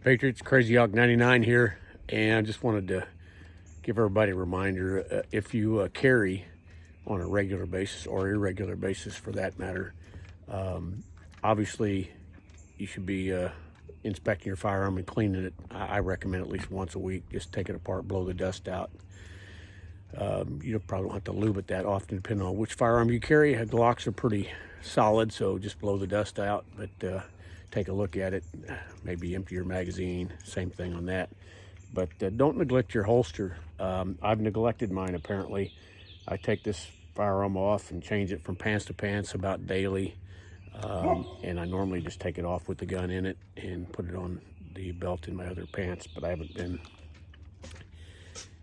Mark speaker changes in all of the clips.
Speaker 1: Patriots, Crazy Hawk 99 here, and I just wanted to give everybody a reminder, if you carry on a regular basis or irregular basis for that matter, obviously you should be inspecting your firearm and cleaning it. I recommend at least once a week. Just take it apart, blow the dust out. You probably don't have to lube it that often depending on which firearm you carry. Glocks are pretty solid, so just blow the dust out, but take a look at it, maybe empty your magazine, same thing on that. But don't neglect your holster. I've neglected mine apparently. I take this firearm off and change it from pants to pants about daily, and I normally just take it off with the gun in it and put it on the belt in my other pants, but I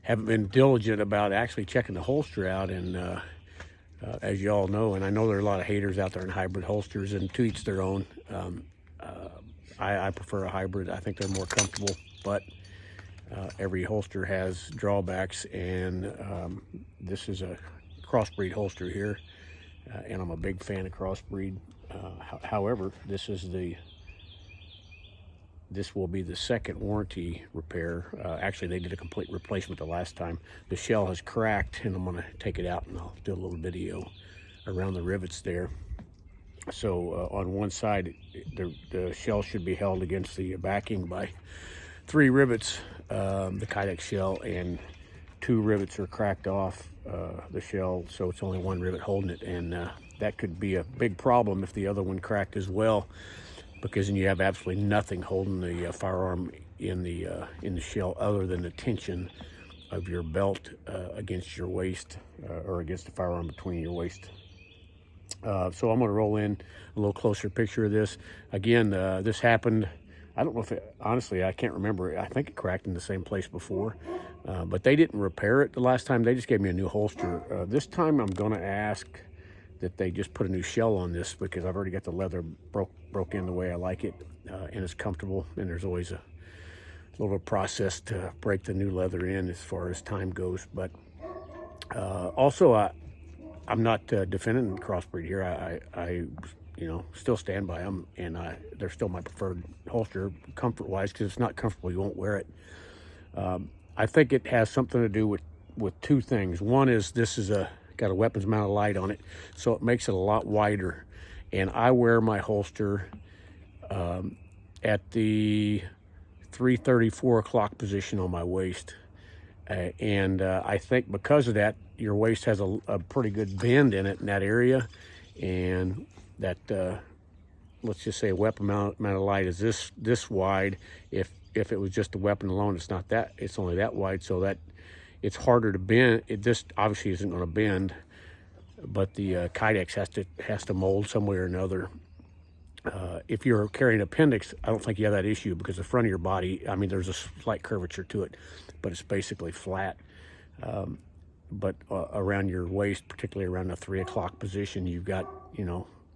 Speaker 1: haven't been diligent about actually checking the holster out. And as you all know, and I know there are a lot of haters out there in hybrid holsters, and to each their own. I prefer a hybrid. I think they're more comfortable, but every holster has drawbacks, and this is a Crossbreed holster here, and I'm a big fan of Crossbreed. However, this will be the second warranty repair. Actually, they did a complete replacement the last time. The shell has cracked, and I'm going to take it out and I'll do a little video around the rivets there. So on one side, the shell should be held against the backing by 3 rivets, the kydex shell, and 2 rivets are cracked off the shell, so it's only 1 rivet holding it, and that could be a big problem if the other one cracked as well, because then you have absolutely nothing holding the firearm in the shell other than the tension of your belt against your waist, or against the firearm between your waist. So I'm going to roll in a little closer picture of this. Again, this happened, I don't know if it, honestly, I can't remember. I think it cracked in the same place before, but they didn't repair it the last time. They just gave me a new holster. This time I'm going to ask that they just put a new shell on this, because I've already got the leather broke in the way I like it, and it's comfortable, and there's always a little process to break the new leather in as far as time goes. But also, I'm not defending Crossbreed here. I still stand by them, and they're still my preferred holster comfort-wise, because if it's not comfortable, you won't wear it. I think it has something to do with 2 things. One is this is got a weapons mounted light on it, so it makes it a lot wider. And I wear my holster at the 3:30, 4 o'clock position on my waist. And I think because of that, your waist has a pretty good bend in it in that area, and that let's just say a weapon mounted light is this wide. If it was just a weapon alone, it's not that. It's only that wide, so that it's harder to bend. This obviously isn't going to bend, but the kydex has to mold some way or another. If you're carrying appendix, I don't think you have that issue, because the front of your body, I mean, there's a slight curvature to it, but it's basically flat. But around your waist, particularly around the 3 o'clock position, you've got,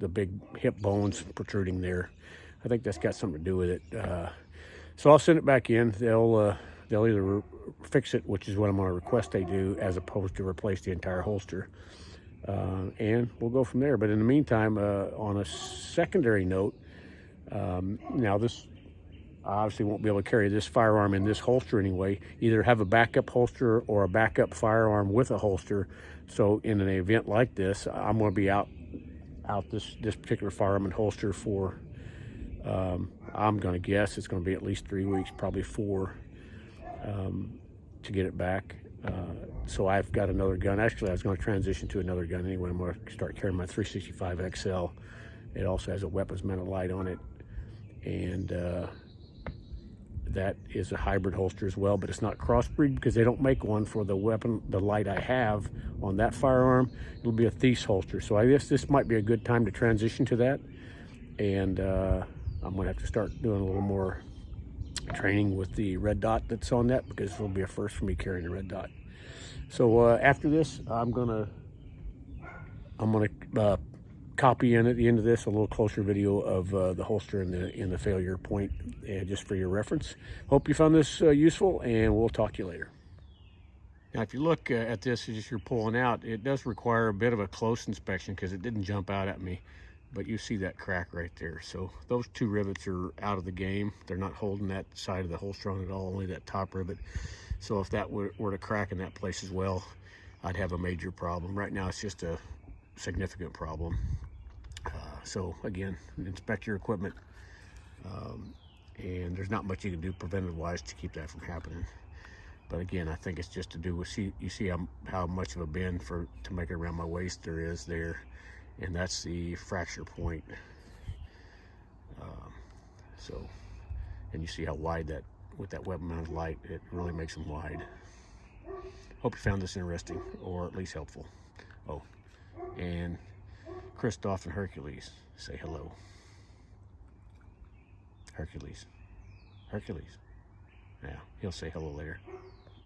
Speaker 1: the big hip bones protruding there. I think that's got something to do with it. So I'll send it back in. They'll either fix it, which is what I'm going to request they do, as opposed to replace the entire holster. And we'll go from there. But in the meantime, on a secondary note, now this, I obviously won't be able to carry this firearm in this holster anyway. Either have a backup holster or a backup firearm with a holster. So in an event like this, I'm going to be out this particular firearm and holster for, I'm going to guess it's going to be at least 3 weeks, probably 4, to get it back. So I've got another gun. Actually, I was going to transition to another gun anyway. I'm going to start carrying my 365 XL. It also has a weapons mounted light on it, and that is a hybrid holster as well, but it's not Crossbreed, because they don't make one for the light I have on that firearm. It'll be a Thief's holster. So I guess this might be a good time to transition to that, and I'm going to have to start doing a little more training with the red dot that's on that, because it'll be a first for me carrying a red dot. So after this, I'm gonna copy in at the end of this a little closer video of the holster in the failure point, just for your reference. Hope you found this useful, and we'll talk to you later. Now, if you look at this as you're pulling out, it does require a bit of a close inspection, because it didn't jump out at me. but you see that crack right there. So those two rivets are out of the game. They're not holding that side of the hole strong at all, only that top rivet. So if that were to crack in that place as well, I'd have a major problem. Right now it's just a significant problem. So again, inspect your equipment, and there's not much you can do preventive wise to keep that from happening. But again, I think it's just to do with, you see how much of a bend to make it around my waist there is there, and that's the fracture point. So, and you see how wide that, with that weapon mounted light, it really makes them wide. Hope you found this interesting, or at least helpful. Oh, and Christoph and Hercules, say hello. Hercules. Yeah, he'll say hello later.